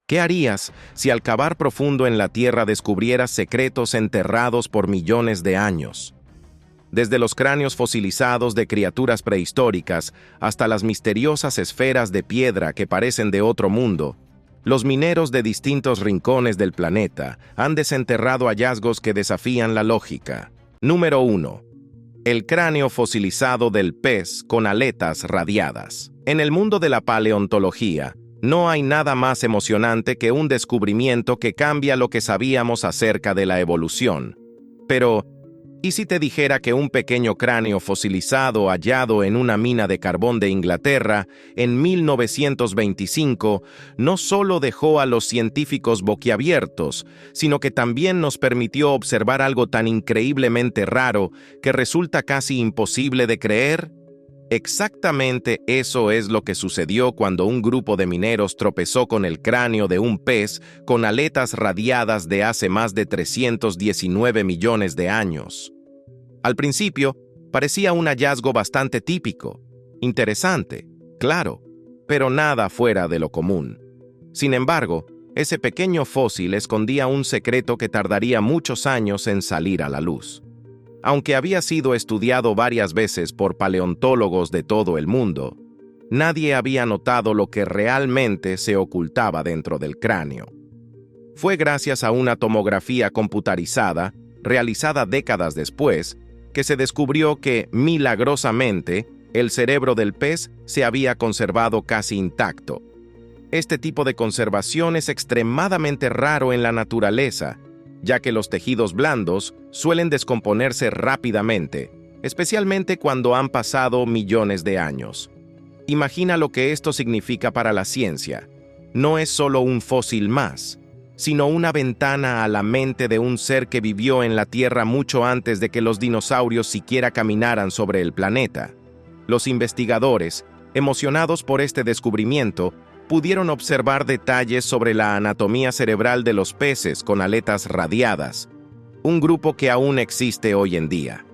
¿Qué harías si al cavar profundo en la tierra descubrieras secretos enterrados por millones de años? Desde los cráneos fosilizados de criaturas prehistóricas hasta las misteriosas esferas de piedra que parecen de otro mundo, los mineros de distintos rincones del planeta han desenterrado hallazgos que desafían la lógica. Número 1. El cráneo fosilizado del pez con aletas radiadas. En el mundo de la paleontología, no hay nada más emocionante que un descubrimiento que cambia lo que sabíamos acerca de la evolución. Pero, ¿y si te dijera que un pequeño cráneo fosilizado hallado en una mina de carbón de Inglaterra en 1925 no solo dejó a los científicos boquiabiertos, sino que también nos permitió observar algo tan increíblemente raro que resulta casi imposible de creer? Exactamente eso es lo que sucedió cuando un grupo de mineros tropezó con el cráneo de un pez con aletas radiadas de hace más de 319 millones de años. Al principio, parecía un hallazgo bastante típico, interesante, claro, pero nada fuera de lo común. Sin embargo, ese pequeño fósil escondía un secreto que tardaría muchos años en salir a la luz. Aunque había sido estudiado varias veces por paleontólogos de todo el mundo, nadie había notado lo que realmente se ocultaba dentro del cráneo. Fue gracias a una tomografía computarizada, realizada décadas después, que se descubrió que, milagrosamente, el cerebro del pez se había conservado casi intacto. Este tipo de conservación es extremadamente raro en la naturaleza, ya que los tejidos blandos suelen descomponerse rápidamente, especialmente cuando han pasado millones de años. Imagina lo que esto significa para la ciencia. No es solo un fósil más, sino una ventana a la mente de un ser que vivió en la Tierra mucho antes de que los dinosaurios siquiera caminaran sobre el planeta. Los investigadores, emocionados por este descubrimiento, pudieron observar detalles sobre la anatomía cerebral de los peces con aletas radiadas, un grupo que aún existe hoy en día.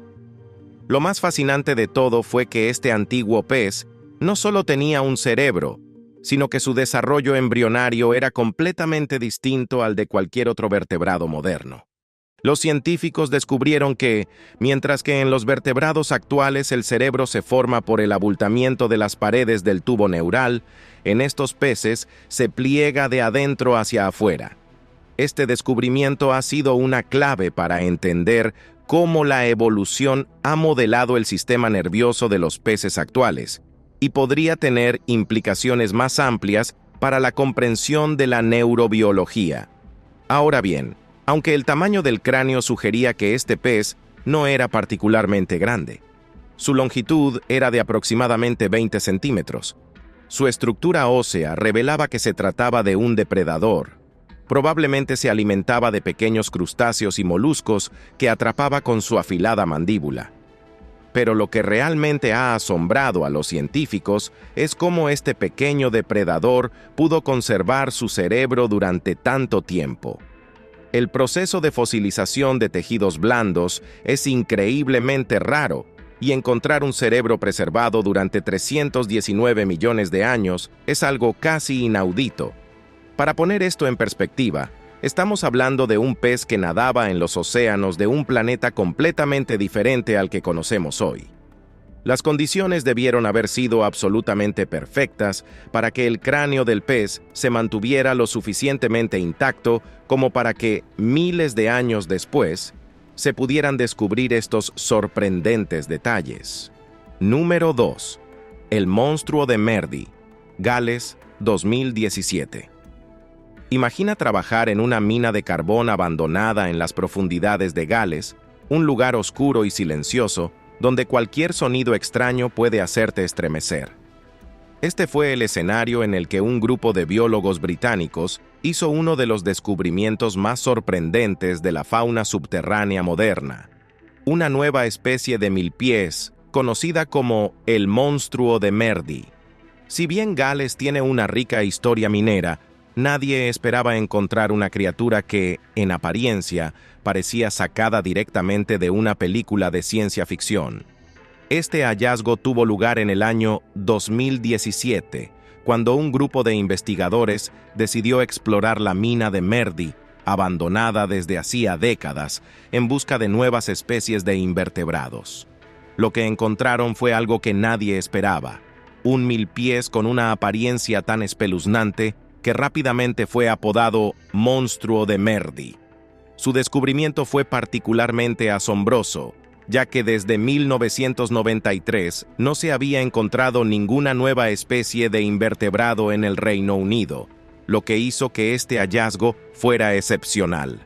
Lo más fascinante de todo fue que este antiguo pez no solo tenía un cerebro, sino que su desarrollo embrionario era completamente distinto al de cualquier otro vertebrado moderno. Los científicos descubrieron que, mientras que en los vertebrados actuales el cerebro se forma por el abultamiento de las paredes del tubo neural, en estos peces se pliega de adentro hacia afuera. Este descubrimiento ha sido una clave para entender cómo la evolución ha modelado el sistema nervioso de los peces actuales, y podría tener implicaciones más amplias para la comprensión de la neurobiología. Ahora bien, aunque el tamaño del cráneo sugería que este pez no era particularmente grande. Su longitud era de aproximadamente 20 centímetros. Su estructura ósea revelaba que se trataba de un depredador. Probablemente se alimentaba de pequeños crustáceos y moluscos que atrapaba con su afilada mandíbula. Pero lo que realmente ha asombrado a los científicos es cómo este pequeño depredador pudo conservar su cerebro durante tanto tiempo. El proceso de fosilización de tejidos blandos es increíblemente raro, y encontrar un cerebro preservado durante 319 millones de años es algo casi inaudito. Para poner esto en perspectiva, estamos hablando de un pez que nadaba en los océanos de un planeta completamente diferente al que conocemos hoy. Las condiciones debieron haber sido absolutamente perfectas para que el cráneo del pez se mantuviera lo suficientemente intacto como para que, miles de años después, se pudieran descubrir estos sorprendentes detalles. Número 2. El monstruo de Merdi, Gales, 2017. Imagina trabajar en una mina de carbón abandonada en las profundidades de Gales, un lugar oscuro y silencioso, donde cualquier sonido extraño puede hacerte estremecer. Este fue el escenario en el que un grupo de biólogos británicos hizo uno de los descubrimientos más sorprendentes de la fauna subterránea moderna, una nueva especie de milpiés, conocida como el monstruo de Merdi. Si bien Gales tiene una rica historia minera, nadie esperaba encontrar una criatura que, en apariencia, parecía sacada directamente de una película de ciencia ficción. Este hallazgo tuvo lugar en el año 2017, cuando un grupo de investigadores decidió explorar la mina de Merdi, abandonada desde hacía décadas, en busca de nuevas especies de invertebrados. Lo que encontraron fue algo que nadie esperaba: un milpiés con una apariencia tan espeluznante que rápidamente fue apodado Monstruo de Merdi. Su descubrimiento fue particularmente asombroso, ya que desde 1993 no se había encontrado ninguna nueva especie de invertebrado en el Reino Unido, lo que hizo que este hallazgo fuera excepcional.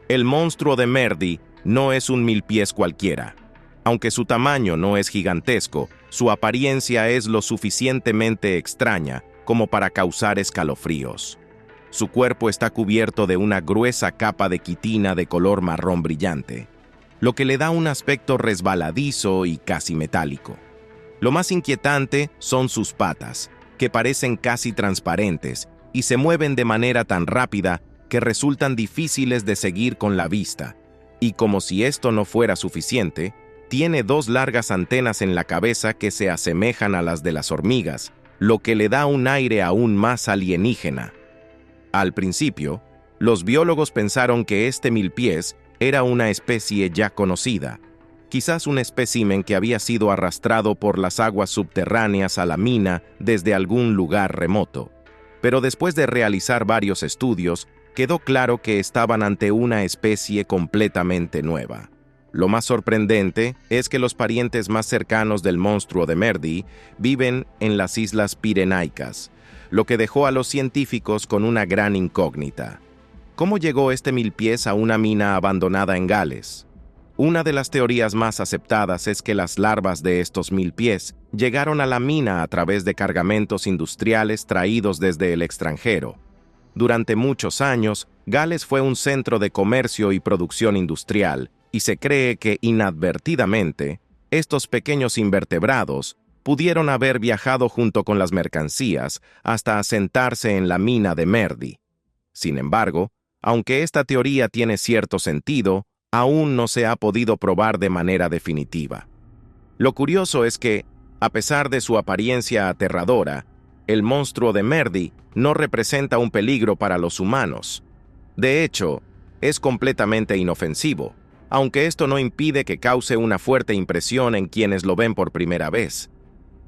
El Monstruo de Merdi no es un milpiés cualquiera. Aunque su tamaño no es gigantesco, su apariencia es lo suficientemente extraña como para causar escalofríos. Su cuerpo está cubierto de una gruesa capa de quitina de color marrón brillante, lo que le da un aspecto resbaladizo y casi metálico. Lo más inquietante son sus patas, que parecen casi transparentes y se mueven de manera tan rápida que resultan difíciles de seguir con la vista. Y como si esto no fuera suficiente, tiene dos largas antenas en la cabeza que se asemejan a las de las hormigas, lo que le da un aire aún más alienígena. Al principio, los biólogos pensaron que este milpiés era una especie ya conocida, quizás un espécimen que había sido arrastrado por las aguas subterráneas a la mina desde algún lugar remoto. Pero después de realizar varios estudios, quedó claro que estaban ante una especie completamente nueva. Lo más sorprendente es que los parientes más cercanos del Monstruo de Merdi viven en las Islas Pirenaicas, lo que dejó a los científicos con una gran incógnita. ¿Cómo llegó este milpiés a una mina abandonada en Gales? Una de las teorías más aceptadas es que las larvas de estos milpiés llegaron a la mina a través de cargamentos industriales traídos desde el extranjero. Durante muchos años, Gales fue un centro de comercio y producción industrial, y se cree que inadvertidamente, estos pequeños invertebrados pudieron haber viajado junto con las mercancías hasta asentarse en la mina de Merdi. Sin embargo, aunque esta teoría tiene cierto sentido, aún no se ha podido probar de manera definitiva. Lo curioso es que, a pesar de su apariencia aterradora, el Monstruo de Merdi no representa un peligro para los humanos. De hecho, es completamente inofensivo, aunque esto no impide que cause una fuerte impresión en quienes lo ven por primera vez.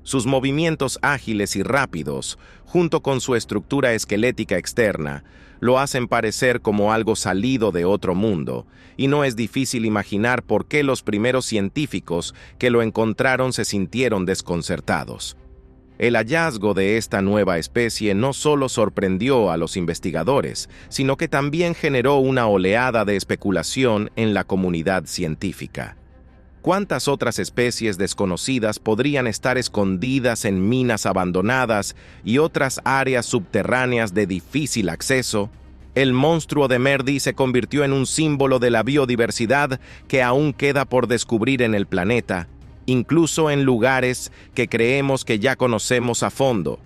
Sus movimientos ágiles y rápidos, junto con su estructura esquelética externa, lo hacen parecer como algo salido de otro mundo, y no es difícil imaginar por qué los primeros científicos que lo encontraron se sintieron desconcertados. El hallazgo de esta nueva especie no solo sorprendió a los investigadores, sino que también generó una oleada de especulación en la comunidad científica. ¿Cuántas otras especies desconocidas podrían estar escondidas en minas abandonadas y otras áreas subterráneas de difícil acceso? El Monstruo de Merdi se convirtió en un símbolo de la biodiversidad que aún queda por descubrir en el planeta, incluso en lugares que creemos que ya conocemos a fondo.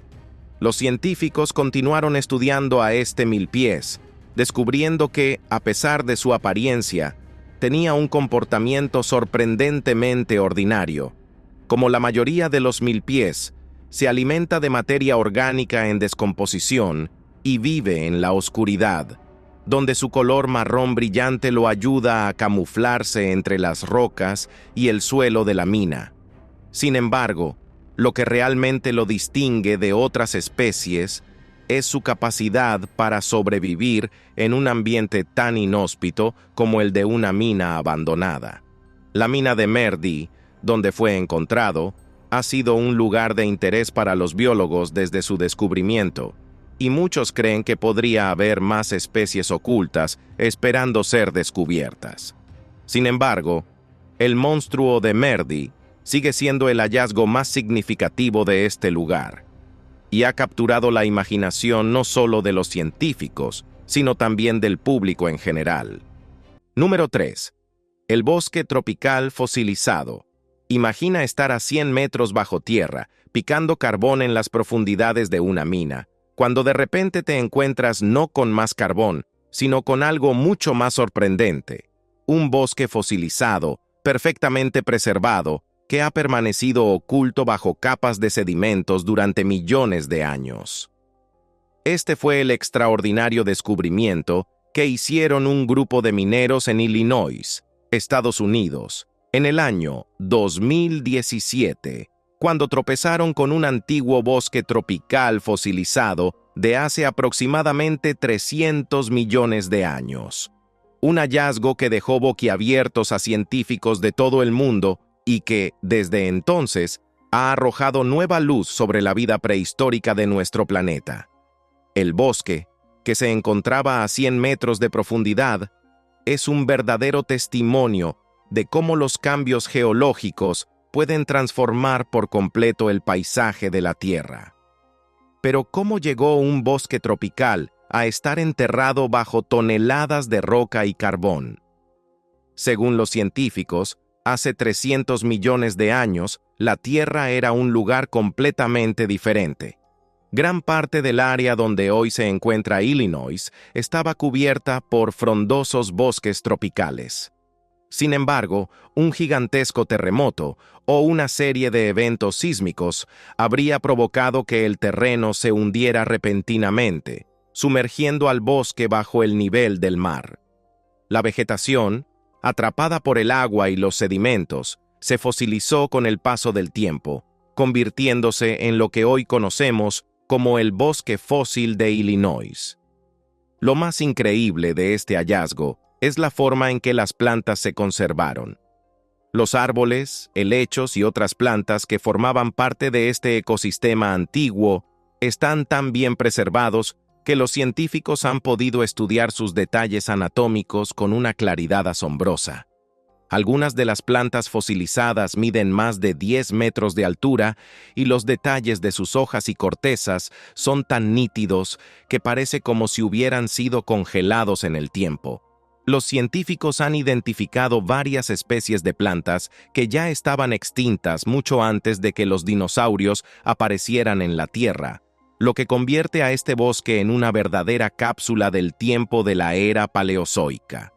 Los científicos continuaron estudiando a este milpiés, descubriendo que, a pesar de su apariencia, tenía un comportamiento sorprendentemente ordinario. Como la mayoría de los milpiés, se alimenta de materia orgánica en descomposición y vive en la oscuridad, donde su color marrón brillante lo ayuda a camuflarse entre las rocas y el suelo de la mina. Sin embargo, lo que realmente lo distingue de otras especies es su capacidad para sobrevivir en un ambiente tan inhóspito como el de una mina abandonada. La mina de Merdi, donde fue encontrado, ha sido un lugar de interés para los biólogos desde su descubrimiento, y muchos creen que podría haber más especies ocultas esperando ser descubiertas. Sin embargo, el Monstruo de Merdi sigue siendo el hallazgo más significativo de este lugar, y ha capturado la imaginación no solo de los científicos, sino también del público en general. Número 3. El bosque tropical fosilizado. Imagina estar a 100 metros bajo tierra, picando carbón en las profundidades de una mina, cuando de repente te encuentras no con más carbón, sino con algo mucho más sorprendente: un bosque fosilizado, perfectamente preservado, que ha permanecido oculto bajo capas de sedimentos durante millones de años. Este fue el extraordinario descubrimiento que hicieron un grupo de mineros en Illinois, Estados Unidos, en el año 2017, cuando tropezaron con un antiguo bosque tropical fosilizado de hace aproximadamente 300 millones de años. Un hallazgo que dejó boquiabiertos a científicos de todo el mundo y que, desde entonces, ha arrojado nueva luz sobre la vida prehistórica de nuestro planeta. El bosque, que se encontraba a 100 metros de profundidad, es un verdadero testimonio de cómo los cambios geológicos pueden transformar por completo el paisaje de la Tierra. Pero ¿cómo llegó un bosque tropical a estar enterrado bajo toneladas de roca y carbón? Según los científicos, hace 300 millones de años, la Tierra era un lugar completamente diferente. Gran parte del área donde hoy se encuentra Illinois estaba cubierta por frondosos bosques tropicales. Sin embargo, un gigantesco terremoto o una serie de eventos sísmicos habría provocado que el terreno se hundiera repentinamente, sumergiendo al bosque bajo el nivel del mar. La vegetación, atrapada por el agua y los sedimentos, se fosilizó con el paso del tiempo, convirtiéndose en lo que hoy conocemos como el bosque fósil de Illinois. Lo más increíble de este hallazgo es la forma en que las plantas se conservaron. Los árboles, helechos y otras plantas que formaban parte de este ecosistema antiguo están tan bien preservados que los científicos han podido estudiar sus detalles anatómicos con una claridad asombrosa. Algunas de las plantas fosilizadas miden más de 10 metros de altura y los detalles de sus hojas y cortezas son tan nítidos que parece como si hubieran sido congelados en el tiempo. Los científicos han identificado varias especies de plantas que ya estaban extintas mucho antes de que los dinosaurios aparecieran en la Tierra, lo que convierte a este bosque en una verdadera cápsula del tiempo de la era paleozoica.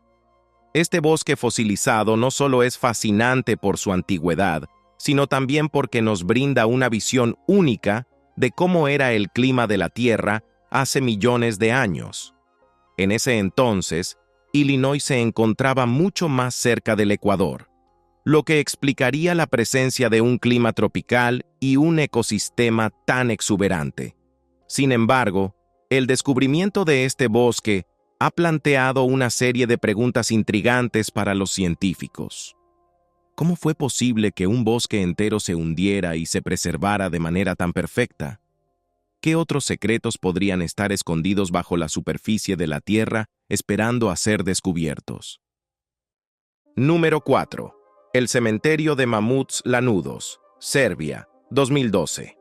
Este bosque fosilizado no solo es fascinante por su antigüedad, sino también porque nos brinda una visión única de cómo era el clima de la Tierra hace millones de años. En ese entonces, Illinois se encontraba mucho más cerca del Ecuador, lo que explicaría la presencia de un clima tropical y un ecosistema tan exuberante. Sin embargo, el descubrimiento de este bosque ha planteado una serie de preguntas intrigantes para los científicos. ¿Cómo fue posible que un bosque entero se hundiera y se preservara de manera tan perfecta? ¿Qué otros secretos podrían estar escondidos bajo la superficie de la Tierra esperando a ser descubiertos? Número 4. El cementerio de mamuts lanudos, Serbia, 2012.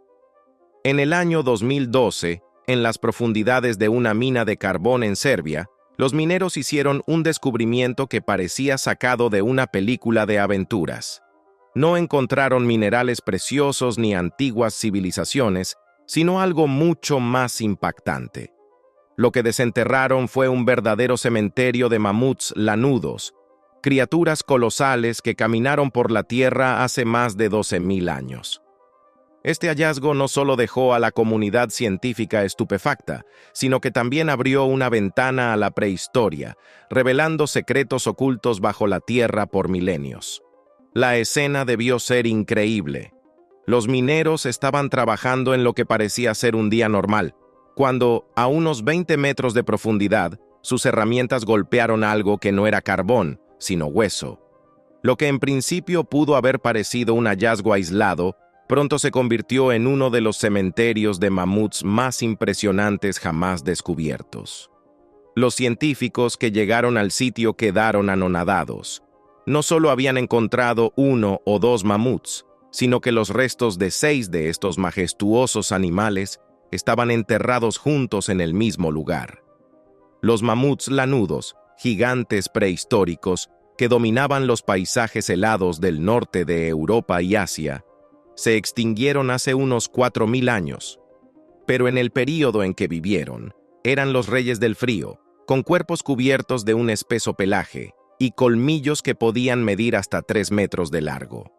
En el año 2012, en las profundidades de una mina de carbón en Serbia, los mineros hicieron un descubrimiento que parecía sacado de una película de aventuras. No encontraron minerales preciosos ni antiguas civilizaciones, sino algo mucho más impactante. Lo que desenterraron fue un verdadero cementerio de mamuts lanudos, criaturas colosales que caminaron por la Tierra hace más de 12.000 años. Este hallazgo no solo dejó a la comunidad científica estupefacta, sino que también abrió una ventana a la prehistoria, revelando secretos ocultos bajo la Tierra por milenios. La escena debió ser increíble. Los mineros estaban trabajando en lo que parecía ser un día normal, cuando, a unos 20 metros de profundidad, sus herramientas golpearon algo que no era carbón, sino hueso. Lo que en principio pudo haber parecido un hallazgo aislado, pronto se convirtió en uno de los cementerios de mamuts más impresionantes jamás descubiertos. Los científicos que llegaron al sitio quedaron anonadados. No solo habían encontrado 1 o 2 mamuts, sino que los restos de 6 de estos majestuosos animales estaban enterrados juntos en el mismo lugar. Los mamuts lanudos, gigantes prehistóricos que dominaban los paisajes helados del norte de Europa y Asia, se extinguieron hace unos 4.000 años, pero en el período en que vivieron, eran los reyes del frío, con cuerpos cubiertos de un espeso pelaje y colmillos que podían medir hasta 3 metros de largo.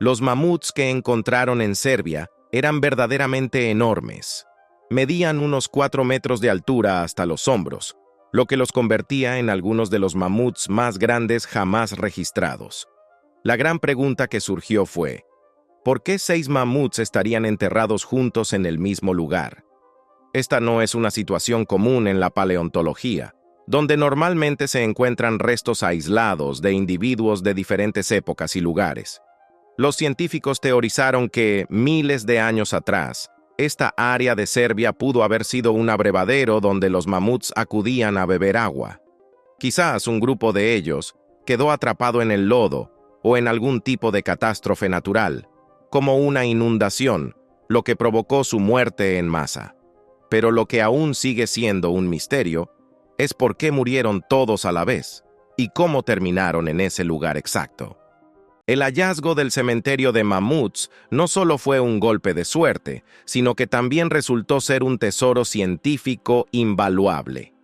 Los mamuts que encontraron en Serbia eran verdaderamente enormes. Medían unos 4 metros de altura hasta los hombros, lo que los convertía en algunos de los mamuts más grandes jamás registrados. La gran pregunta que surgió fue, ¿por qué 6 mamuts estarían enterrados juntos en el mismo lugar? Esta no es una situación común en la paleontología, donde normalmente se encuentran restos aislados de individuos de diferentes épocas y lugares. Los científicos teorizaron que, miles de años atrás, esta área de Serbia pudo haber sido un abrevadero donde los mamuts acudían a beber agua. Quizás un grupo de ellos quedó atrapado en el lodo o en algún tipo de catástrofe natural, como una inundación, lo que provocó su muerte en masa. Pero lo que aún sigue siendo un misterio es por qué murieron todos a la vez y cómo terminaron en ese lugar exacto. El hallazgo del cementerio de mamuts no solo fue un golpe de suerte, sino que también resultó ser un tesoro científico invaluable.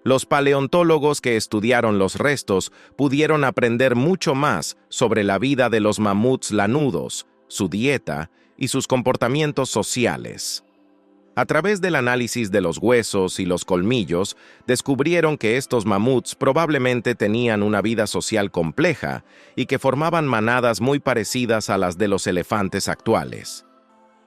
Los paleontólogos que estudiaron los restos pudieron aprender mucho más sobre la vida de los mamuts lanudos, su dieta y sus comportamientos sociales. A través del análisis de los huesos y los colmillos, descubrieron que estos mamuts probablemente tenían una vida social compleja y que formaban manadas muy parecidas a las de los elefantes actuales.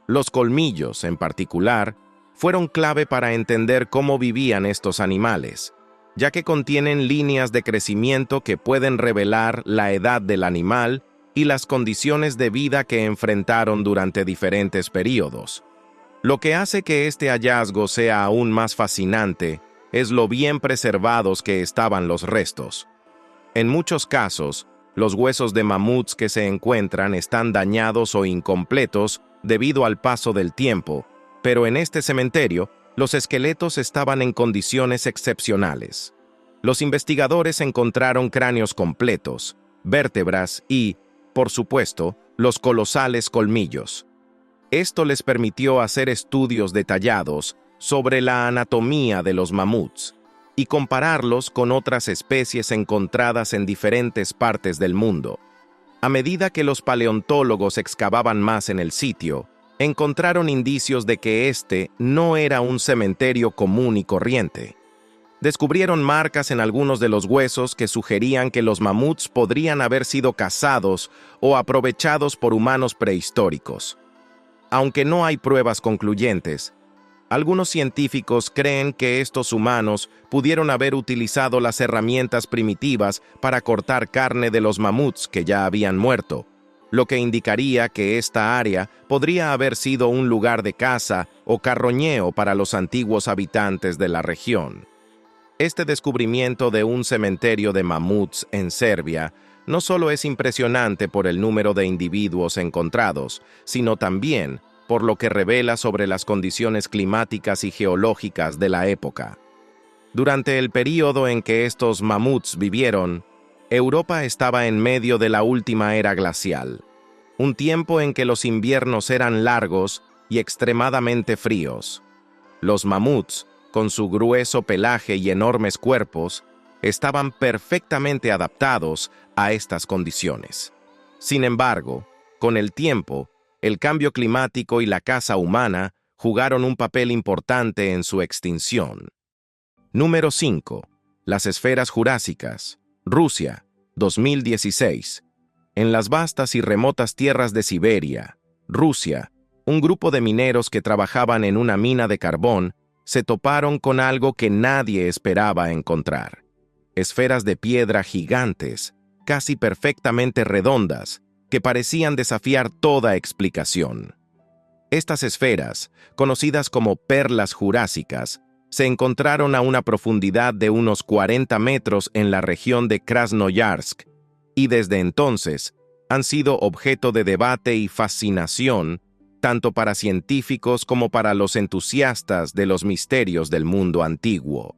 Los colmillos, en particular, fueron clave para entender cómo vivían estos animales, ya que contienen líneas de crecimiento que pueden revelar la edad del animal y las condiciones de vida que enfrentaron durante diferentes períodos. Lo que hace que este hallazgo sea aún más fascinante es lo bien preservados que estaban los restos. En muchos casos, los huesos de mamuts que se encuentran están dañados o incompletos debido al paso del tiempo, pero en este cementerio, los esqueletos estaban en condiciones excepcionales. Los investigadores encontraron cráneos completos, vértebras y, por supuesto, los colosales colmillos. Esto les permitió hacer estudios detallados sobre la anatomía de los mamuts y compararlos con otras especies encontradas en diferentes partes del mundo. A medida que los paleontólogos excavaban más en el sitio, encontraron indicios de que este no era un cementerio común y corriente. Descubrieron marcas en algunos de los huesos que sugerían que los mamuts podrían haber sido cazados o aprovechados por humanos prehistóricos. Aunque no hay pruebas concluyentes, algunos científicos creen que estos humanos pudieron haber utilizado las herramientas primitivas para cortar carne de los mamuts que ya habían muerto, lo que indicaría que esta área podría haber sido un lugar de caza o carroñeo para los antiguos habitantes de la región. Este descubrimiento de un cementerio de mamuts en Serbia no solo es impresionante por el número de individuos encontrados, sino también por lo que revela sobre las condiciones climáticas y geológicas de la época. Durante el período en que estos mamuts vivieron, Europa estaba en medio de la última era glacial, un tiempo en que los inviernos eran largos y extremadamente fríos. Los mamuts, con su grueso pelaje y enormes cuerpos, estaban perfectamente adaptados a estas condiciones. Sin embargo, con el tiempo, el cambio climático y la caza humana jugaron un papel importante en su extinción. Número 5. Las esferas jurásicas. Rusia, 2016. En las vastas y remotas tierras de Siberia, Rusia, un grupo de mineros que trabajaban en una mina de carbón se toparon con algo que nadie esperaba encontrar. Esferas de piedra gigantes, casi perfectamente redondas, que parecían desafiar toda explicación. Estas esferas, conocidas como perlas jurásicas, se encontraron a una profundidad de unos 40 metros en la región de Krasnoyarsk, y desde entonces han sido objeto de debate y fascinación tanto para científicos como para los entusiastas de los misterios del mundo antiguo.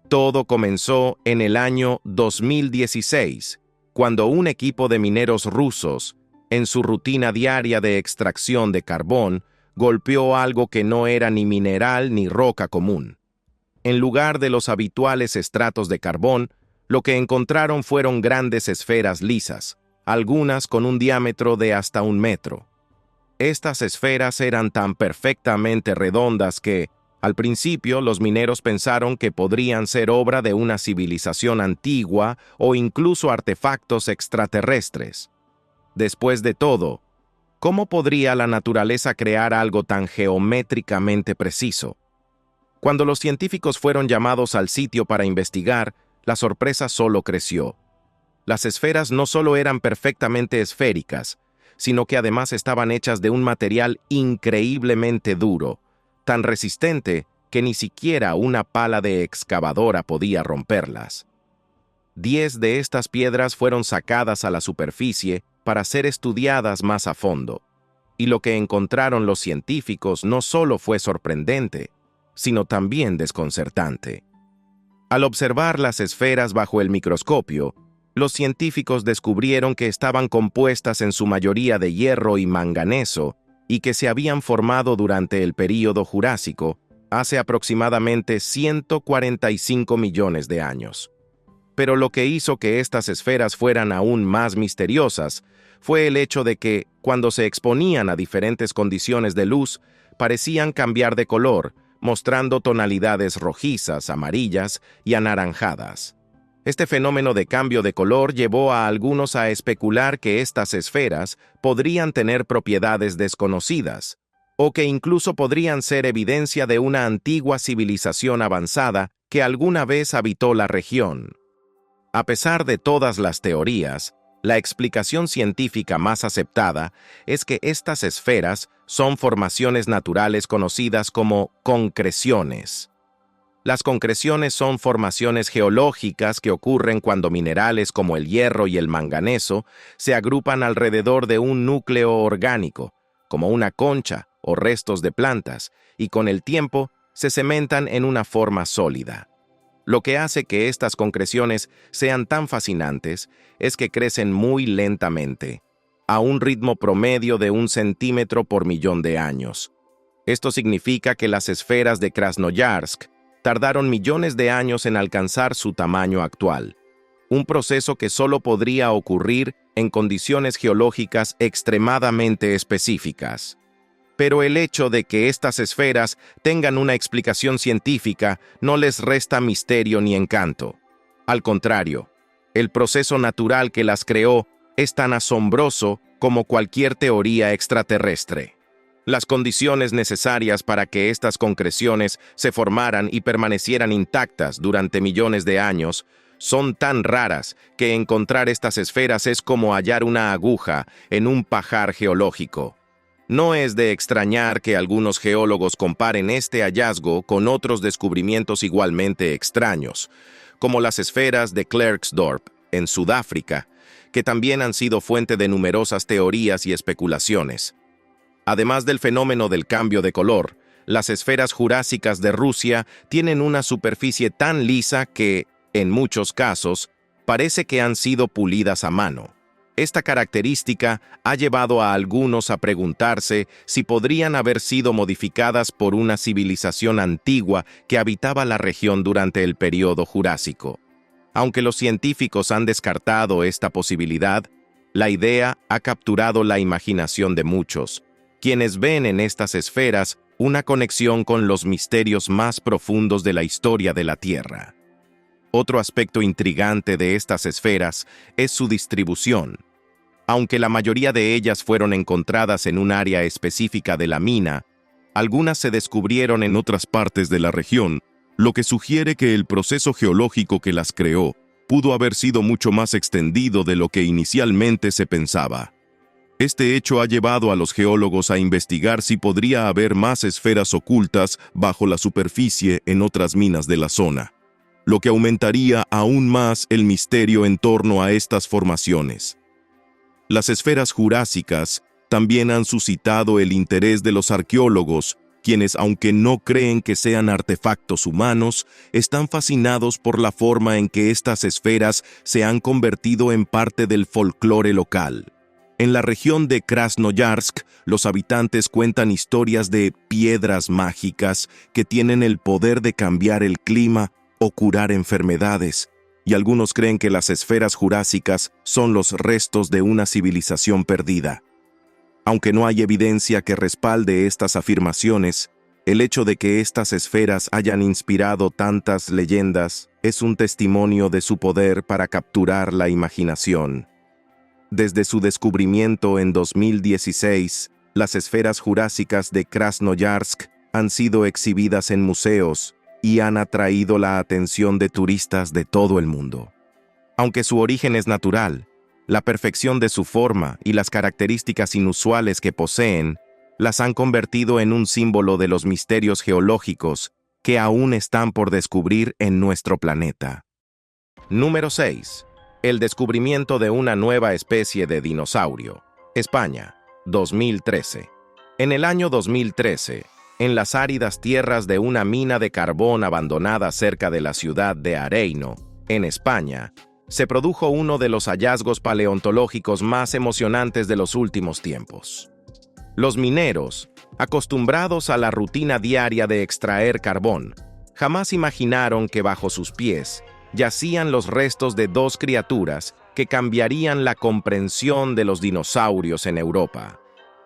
Todo comenzó en el año 2016, cuando un equipo de mineros rusos, en su rutina diaria de extracción de carbón, golpeó algo que no era ni mineral ni roca común. En lugar de los habituales estratos de carbón, lo que encontraron fueron grandes esferas lisas, algunas con un diámetro de hasta 1 metro. Estas esferas eran tan perfectamente redondas que, al principio, los mineros pensaron que podrían ser obra de una civilización antigua o incluso artefactos extraterrestres. Después de todo, ¿cómo podría la naturaleza crear algo tan geométricamente preciso? Cuando los científicos fueron llamados al sitio para investigar, la sorpresa solo creció. Las esferas no solo eran perfectamente esféricas, sino que además estaban hechas de un material increíblemente duro, tan resistente que ni siquiera una pala de excavadora podía romperlas. 10 de estas piedras fueron sacadas a la superficie para ser estudiadas más a fondo, y lo que encontraron los científicos no solo fue sorprendente, sino también desconcertante. Al observar las esferas bajo el microscopio, los científicos descubrieron que estaban compuestas en su mayoría de hierro y manganeso y que se habían formado durante el período Jurásico, hace aproximadamente 145 millones de años. Pero lo que hizo que estas esferas fueran aún más misteriosas fue el hecho de que, cuando se exponían a diferentes condiciones de luz, parecían cambiar de color, mostrando tonalidades rojizas, amarillas y anaranjadas. Este fenómeno de cambio de color llevó a algunos a especular que estas esferas podrían tener propiedades desconocidas, o que incluso podrían ser evidencia de una antigua civilización avanzada que alguna vez habitó la región. A pesar de todas las teorías, la explicación científica más aceptada es que estas esferas son formaciones naturales conocidas como concreciones. Las concreciones son formaciones geológicas que ocurren cuando minerales como el hierro y el manganeso se agrupan alrededor de un núcleo orgánico, como una concha o restos de plantas, y con el tiempo se cementan en una forma sólida. Lo que hace que estas concreciones sean tan fascinantes es que crecen muy lentamente, a un ritmo promedio de 1 centímetro por millón de años. Esto significa que las esferas de Krasnoyarsk tardaron millones de años en alcanzar su tamaño actual, un proceso que solo podría ocurrir en condiciones geológicas extremadamente específicas. Pero el hecho de que estas esferas tengan una explicación científica no les resta misterio ni encanto. Al contrario, el proceso natural que las creó es tan asombroso como cualquier teoría extraterrestre. Las condiciones necesarias para que estas concreciones se formaran y permanecieran intactas durante millones de años son tan raras que encontrar estas esferas es como hallar una aguja en un pajar geológico. No es de extrañar que algunos geólogos comparen este hallazgo con otros descubrimientos igualmente extraños, como las esferas de Klerksdorp, en Sudáfrica, que también han sido fuente de numerosas teorías y especulaciones. Además del fenómeno del cambio de color, las esferas jurásicas de Rusia tienen una superficie tan lisa que, en muchos casos, parece que han sido pulidas a mano. Esta característica ha llevado a algunos a preguntarse si podrían haber sido modificadas por una civilización antigua que habitaba la región durante el período Jurásico. Aunque los científicos han descartado esta posibilidad, la idea ha capturado la imaginación de muchos, quienes ven en estas esferas una conexión con los misterios más profundos de la historia de la Tierra. Otro aspecto intrigante de estas esferas es su distribución. Aunque la mayoría de ellas fueron encontradas en un área específica de la mina, algunas se descubrieron en otras partes de la región, lo que sugiere que el proceso geológico que las creó pudo haber sido mucho más extendido de lo que inicialmente se pensaba. Este hecho ha llevado a los geólogos a investigar si podría haber más esferas ocultas bajo la superficie en otras minas de la zona, lo que aumentaría aún más el misterio en torno a estas formaciones. Las esferas jurásicas también han suscitado el interés de los arqueólogos, quienes, aunque no creen que sean artefactos humanos, están fascinados por la forma en que estas esferas se han convertido en parte del folclore local. En la región de Krasnoyarsk, los habitantes cuentan historias de piedras mágicas que tienen el poder de cambiar el clima o curar enfermedades, y algunos creen que las esferas jurásicas son los restos de una civilización perdida. Aunque no hay evidencia que respalde estas afirmaciones, el hecho de que estas esferas hayan inspirado tantas leyendas es un testimonio de su poder para capturar la imaginación. Desde su descubrimiento en 2016, las esferas jurásicas de Krasnoyarsk han sido exhibidas en museos y han atraído la atención de turistas de todo el mundo. Aunque su origen es natural, la perfección de su forma y las características inusuales que poseen las han convertido en un símbolo de los misterios geológicos que aún están por descubrir en nuestro planeta. Número 6. El descubrimiento de una nueva especie de dinosaurio. España, 2013. En el año 2013, en las áridas tierras de una mina de carbón abandonada cerca de la ciudad de Areino, en España, se produjo uno de los hallazgos paleontológicos más emocionantes de los últimos tiempos. Los mineros, acostumbrados a la rutina diaria de extraer carbón, jamás imaginaron que bajo sus pies yacían los restos de dos criaturas que cambiarían la comprensión de los dinosaurios en Europa.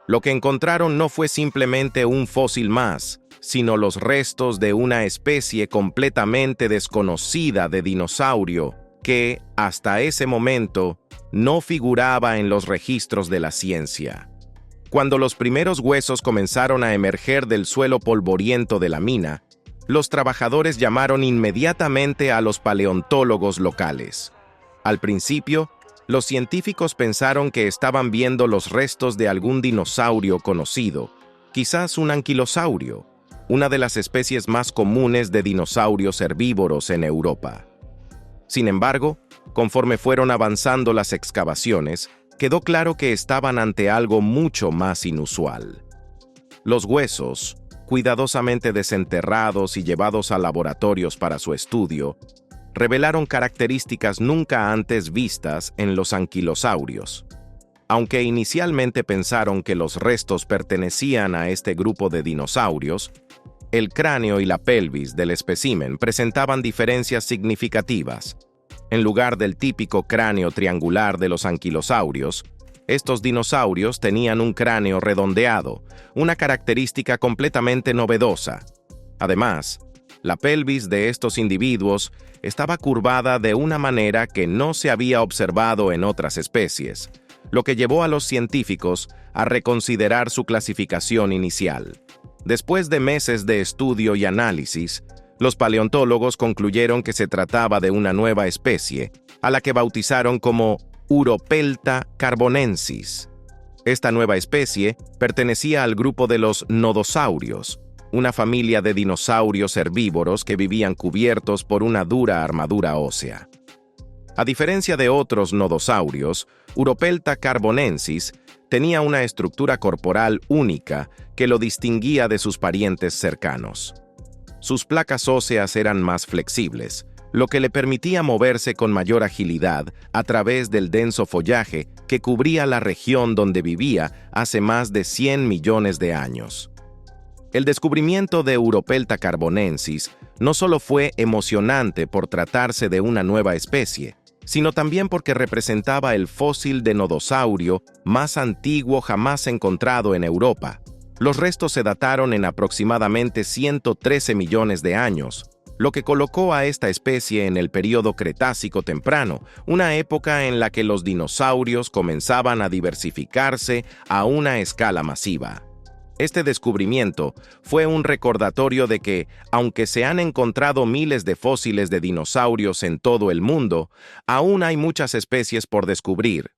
Lo que encontraron no fue simplemente un fósil más, sino los restos de una especie completamente desconocida de dinosaurio que, hasta ese momento, no figuraba en los registros de la ciencia. Cuando los primeros huesos comenzaron a emerger del suelo polvoriento de la mina, los trabajadores llamaron inmediatamente a los paleontólogos locales. Al principio, los científicos pensaron que estaban viendo los restos de algún dinosaurio conocido, quizás un anquilosaurio, una de las especies más comunes de dinosaurios herbívoros en Europa. Sin embargo, conforme fueron avanzando las excavaciones, quedó claro que estaban ante algo mucho más inusual. Los huesos, cuidadosamente desenterrados y llevados a laboratorios para su estudio, revelaron características nunca antes vistas en los anquilosaurios. Aunque inicialmente pensaron que los restos pertenecían a este grupo de dinosaurios, el cráneo y la pelvis del espécimen presentaban diferencias significativas. En lugar del típico cráneo triangular de los anquilosaurios, estos dinosaurios tenían un cráneo redondeado, una característica completamente novedosa. Además, la pelvis de estos individuos estaba curvada de una manera que no se había observado en otras especies, lo que llevó a los científicos a reconsiderar su clasificación inicial. Después de meses de estudio y análisis, los paleontólogos concluyeron que se trataba de una nueva especie, a la que bautizaron como Uropelta carbonensis. Esta nueva especie pertenecía al grupo de los nodosaurios, una familia de dinosaurios herbívoros que vivían cubiertos por una dura armadura ósea. A diferencia de otros nodosaurios, Uropelta carbonensis tenía una estructura corporal única que lo distinguía de sus parientes cercanos. Sus placas óseas eran más flexibles, lo que le permitía moverse con mayor agilidad a través del denso follaje que cubría la región donde vivía hace más de 100 millones de años. El descubrimiento de Uropelta carbonensis no solo fue emocionante por tratarse de una nueva especie, sino también porque representaba el fósil de nodosaurio más antiguo jamás encontrado en Europa. Los restos se dataron en aproximadamente 113 millones de años, lo que colocó a esta especie en el período Cretácico temprano, una época en la que los dinosaurios comenzaban a diversificarse a una escala masiva. Este descubrimiento fue un recordatorio de que, aunque se han encontrado miles de fósiles de dinosaurios en todo el mundo, aún hay muchas especies por descubrir,